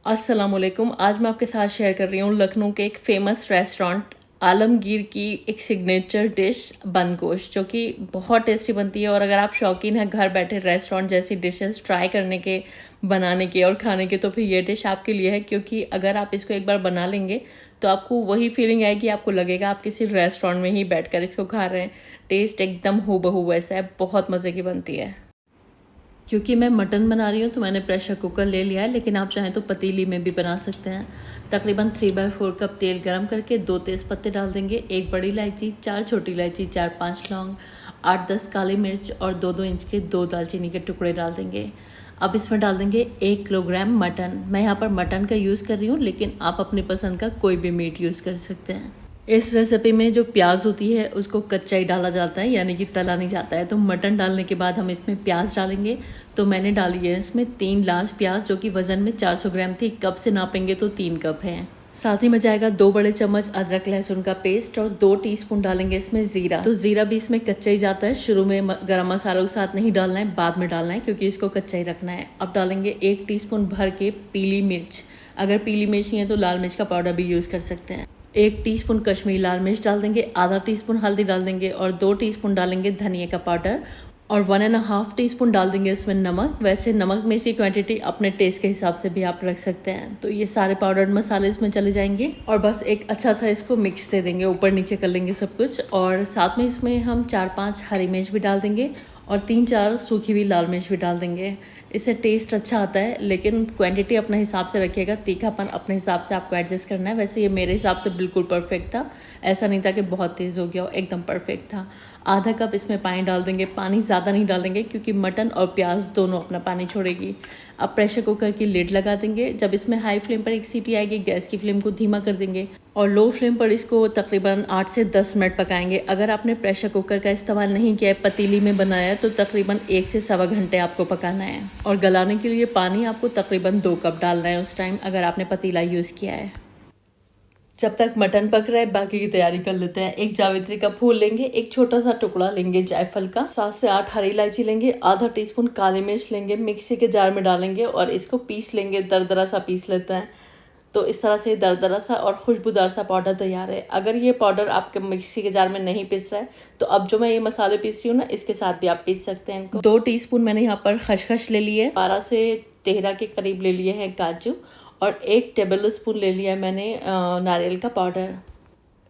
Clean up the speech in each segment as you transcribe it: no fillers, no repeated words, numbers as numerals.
अस्सलाम वालेकुम। आज मैं आपके साथ शेयर कर रही हूँ लखनऊ के एक फ़ेमस रेस्टोरेंट आलमगीर की एक सिग्नेचर डिश बंद गोश्त, जो कि बहुत टेस्टी बनती है। और अगर आप शौकीन हैं घर बैठे रेस्टोरेंट जैसी डिशेस ट्राई करने के, बनाने के और खाने के, तो फिर ये डिश आपके लिए है। क्योंकि अगर आप इसको एक बार बना लेंगे तो आपको वही फीलिंग आएगी, आपको लगेगा आप किसी रेस्टोरेंट में ही बैठकर इसको खा रहे हैं। टेस्ट एकदम हूबहू वैसा है, बहुत मज़े की बनती है। क्योंकि मैं मटन बना रही हूँ तो मैंने प्रेशर कुकर ले लिया है, लेकिन आप चाहें तो पतीली में भी बना सकते हैं। तकरीबन 3/4 कप तेल गरम करके 2 तेज़पत्ते डाल देंगे, 1 बड़ी इलायची, 4 छोटी इलायची, 4-5 लौंग, 8-10 काली मिर्च और 2-2 इंच के 2 दालचीनी के टुकड़े डाल देंगे। अब इसमें डाल देंगे 1 किलोग्राम मटन। मैं यहाँ पर मटन का यूज़ कर रही हूँ, लेकिन आप अपनी पसंद का कोई भी मीट यूज़ कर सकते हैं। इस रेसिपी में जो प्याज होती है उसको कच्चा ही डाला जाता है, यानी कि तला नहीं जाता है। तो मटन डालने के बाद हम इसमें प्याज डालेंगे। तो मैंने डाली है इसमें 3 लार्ज प्याज, जो कि वज़न में 400 ग्राम थी। कप से नापेंगे तो 3 कप हैं। साथ ही में जाएगा 2 बड़े चम्मच अदरक लहसुन का पेस्ट और 2 टीस्पून डालेंगे इसमें ज़ीरा। तो ज़ीरा भी इसमें कच्चा ही जाता है, शुरू में गरम मसालों के साथ नहीं डालना है, बाद में डालना है, क्योंकि इसको कच्चा ही रखना है। अब डालेंगे 1 टीस्पून भर के पीली मिर्च। अगर पीली मिर्च नहीं है तो लाल मिर्च का पाउडर भी यूज़ कर सकते हैं। 1 टीस्पून कश्मीरी लाल मिर्च डाल देंगे, आधा टीस्पून हल्दी डाल देंगे और 2 टीस्पून डालेंगे धनिया का पाउडर और 1.5 टीस्पून डाल देंगे इसमें नमक। वैसे नमक मिर्च की क्वांटिटी अपने टेस्ट के हिसाब से भी आप रख सकते हैं। तो ये सारे पाउडर मसाले इसमें चले जाएंगे और बस एक अच्छा सा इसको मिक्स दे देंगे, ऊपर नीचे कर लेंगे सब कुछ। और साथ में इसमें हम 4-5 हरी मिर्च भी डाल देंगे और 3-4 सूखी हुई लाल मिर्च भी डाल देंगे। इससे टेस्ट अच्छा आता है, लेकिन क्वांटिटी अपने हिसाब से रखिएगा, तीखापन अपने हिसाब से आपको एडजस्ट करना है। वैसे ये मेरे हिसाब से बिल्कुल परफेक्ट था, ऐसा नहीं था कि बहुत तेज़ हो गया हो, एकदम परफेक्ट था। आधा कप इसमें पानी डाल देंगे, पानी ज़्यादा नहीं डालेंगे क्योंकि मटन और प्याज दोनों अपना पानी छोड़ेगी। अब प्रेशर कुकर की लिड लगा देंगे। जब इसमें हाई फ्लेम पर एक सीटी आएगी, गैस की फ्लेम को धीमा कर देंगे और लो फ्लेम पर इसको तकरीबन 8 से 10 मिनट पकाएंगे। अगर आपने प्रेशर कुकर का इस्तेमाल नहीं किया है, पतीली में बनाया है, तो तकरीबन 1 से सवा घंटे आपको पकाना है। और गलाने के लिए पानी आपको तकरीबन 2 कप डालना है उस टाइम, अगर आपने पतीला यूज़ किया है। जब तक मटन पक रहा है बाकी की तैयारी कर लेते हैं। एक जावित्री का फूल लेंगे, एक छोटा सा टुकड़ा लेंगे जायफल का, 7 से 8 हरी इलायची लेंगे, आधा टीस्पून काली मिर्च लेंगे, मिक्सी के जार में डालेंगे और इसको पीस लेंगे, दरदरा सा पीस लेते हैं। तो इस तरह से दरदरा सा और खुशबूदार सा पाउडर तैयार है। अगर ये पाउडर आपके मिक्सी के जार में नहीं पीस रहा है तो अब जो मैं ये मसाले पीस रही हूँ ना, इसके साथ भी आप पीस सकते हैं इनको। 2 टीस्पून मैंने यहाँ पर खसखस ले लिए, 12 से 13 के करीब ले लिए हैं काजू और 1 टेबल स्पून ले लिया है मैंने नारियल का पाउडर।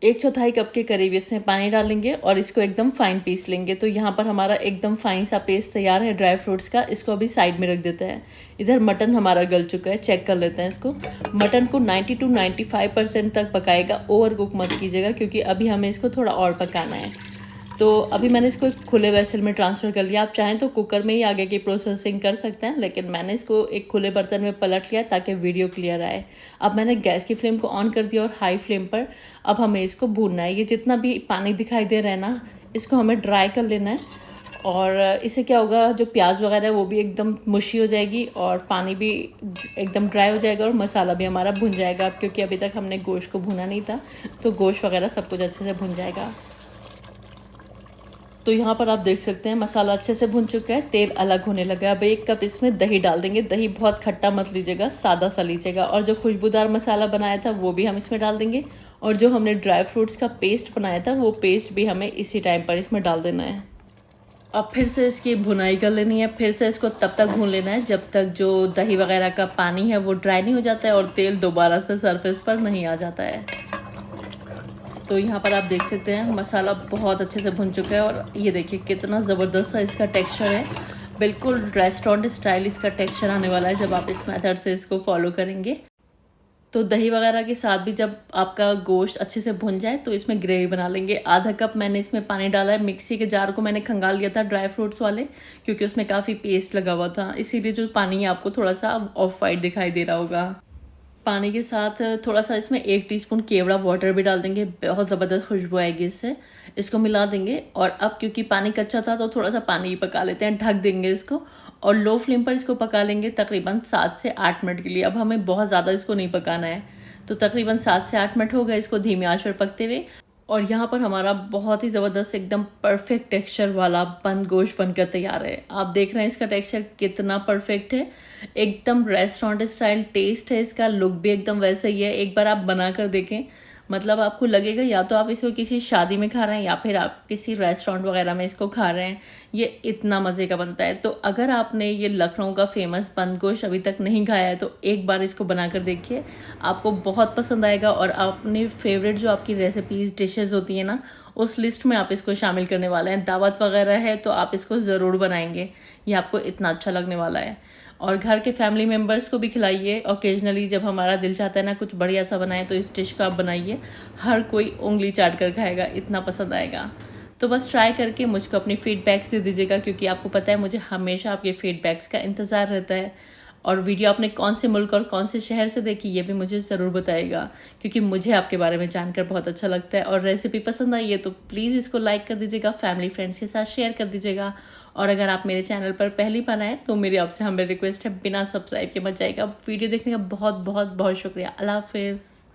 1/4 कप के करीब इसमें पानी डालेंगे और इसको एकदम फाइन पीस लेंगे। तो यहाँ पर हमारा एकदम फाइन सा पेस्ट तैयार है ड्राई फ्रूट्स का। इसको अभी साइड में रख देते हैं। इधर मटन हमारा गल चुका है, चेक कर लेते हैं इसको। मटन को 90 to 95% तक पकाएगा, ओवर कुक मत कीजिएगा, क्योंकि अभी हमें इसको थोड़ा और पकाना है। तो अभी मैंने इसको एक खुले वेसल में ट्रांसफ़र कर लिया। आप चाहें तो कुकर में ही आगे की प्रोसेसिंग कर सकते हैं, लेकिन मैंने इसको एक खुले बर्तन में पलट लिया ताकि वीडियो क्लियर आए। अब मैंने गैस की फ्लेम को ऑन कर दिया और हाई फ्लेम पर अब हमें इसको भूनना है। ये जितना भी पानी दिखाई दे रहा है ना, इसको हमें ड्राई कर लेना है। और इससे क्या होगा, जो प्याज वगैरह है वो भी एकदम मुशी हो जाएगी और पानी भी एकदम ड्राई हो जाएगा और मसाला भी हमारा भुन जाएगा। क्योंकि अभी तक हमने गोश्त को भुना नहीं था, तो गोश्त वगैरह सब कुछ अच्छे से भुन जाएगा। तो यहाँ पर आप देख सकते हैं मसाला अच्छे से भुन चुका है, तेल अलग होने लगा है। अब 1 कप इसमें दही डाल देंगे। दही बहुत खट्टा मत लीजिएगा, सादा सा लीजिएगा। और जो खुशबूदार मसाला बनाया था वो भी हम इसमें डाल देंगे और जो हमने ड्राई फ्रूट्स का पेस्ट बनाया था वो पेस्ट भी हमें इसी टाइम पर इसमें डाल देना है। अब फिर से इसकी भुनाई कर लेनी है। फिर से इसको तब तक भून लेना है जब तक जो दही वगैरह का पानी है वो ड्राई नहीं हो जाता है और तेल दोबारा से सरफेस पर नहीं आ जाता है। तो यहाँ पर आप देख सकते हैं मसाला बहुत अच्छे से भुन चुका है और ये देखिए कितना ज़बरदस्त सा इसका टेक्सचर है। बिल्कुल रेस्टोरेंट स्टाइल इसका टेक्सचर आने वाला है जब आप इस मेथड से इसको फॉलो करेंगे। तो दही वगैरह के साथ भी जब आपका गोश्त अच्छे से भुन जाए तो इसमें ग्रेवी बना लेंगे। आधा कप मैंने इसमें पानी डाला है। मिक्सी के जार को मैंने खंगाल लिया था ड्राई फ्रूट्स वाले, क्योंकि उसमें काफ़ी पेस्ट लगा हुआ था, इसीलिए जो पानी है आपको थोड़ा सा ऑफ वाइट दिखाई दे रहा होगा। पानी के साथ थोड़ा सा इसमें 1 टीस्पून केवड़ा वाटर भी डाल देंगे, बहुत ज़बरदस्त खुशबू आएगी इससे। इसको मिला देंगे और अब क्योंकि पानी कच्चा था तो थोड़ा सा पानी ही पका लेते हैं, ढक देंगे इसको और लो फ्लेम पर इसको पका लेंगे तकरीबन 7 से 8 मिनट के लिए। अब हमें बहुत ज़्यादा इसको नहीं पकाना है, तो तकरीबन 7 से 8 मिनट हो गए इसको धीमी आंच पर पकते हुए। और यहाँ पर हमारा बहुत ही ज़बरदस्त एकदम परफेक्ट टेक्सचर वाला बंद गोश्त बनकर तैयार है। आप देख रहे हैं इसका टेक्सचर कितना परफेक्ट है, एकदम रेस्टोरेंट स्टाइल टेस्ट है इसका, लुक भी एकदम वैसा ही है। एक बार आप बना कर देखें, मतलब आपको लगेगा या तो आप इसको किसी शादी में खा रहे हैं या फिर आप किसी रेस्टोरेंट वगैरह में इसको खा रहे हैं। ये इतना मज़े का बनता है। तो अगर आपने ये लखनऊ का फेमस बंद गोश्त अभी तक नहीं खाया है तो एक बार इसको बना कर देखिए, आपको बहुत पसंद आएगा। और अपने फेवरेट जो आपकी रेसिपीज़ डिशेज़ होती हैं ना, उस लिस्ट में आप इसको शामिल करने वाले हैं। दावत वगैरह है तो आप इसको ज़रूर बनाएंगे, ये आपको इतना अच्छा लगने वाला है। और घर के फैमिली मेम्बर्स को भी खिलाइए। ओकेजनली जब हमारा दिल चाहता है ना कुछ बढ़िया सा बनाए तो इस डिश को आप बनाइए, हर कोई उंगली चाट कर खाएगा, इतना पसंद आएगा। तो बस ट्राई करके मुझको अपनी फीडबैक्स दे दीजिएगा, क्योंकि आपको पता है मुझे हमेशा आपके फीडबैक्स का इंतज़ार रहता है। और वीडियो आपने कौन से मुल्क और कौन से शहर से देखी ये भी मुझे ज़रूर बताइएगा, क्योंकि मुझे आपके बारे में जानकर बहुत अच्छा लगता है। और रेसिपी पसंद आई है तो प्लीज़ इसको लाइक कर दीजिएगा, फैमिली फ्रेंड्स के साथ शेयर कर दीजिएगा। और अगर आप मेरे चैनल पर पहली बार आए तो मेरी आपसे हम्बल रिक्वेस्ट है, बिना सब्सक्राइब के मत जाइएगा। वीडियो देखने का बहुत बहुत बहुत शुक्रिया। अल्लाह हाफिज़।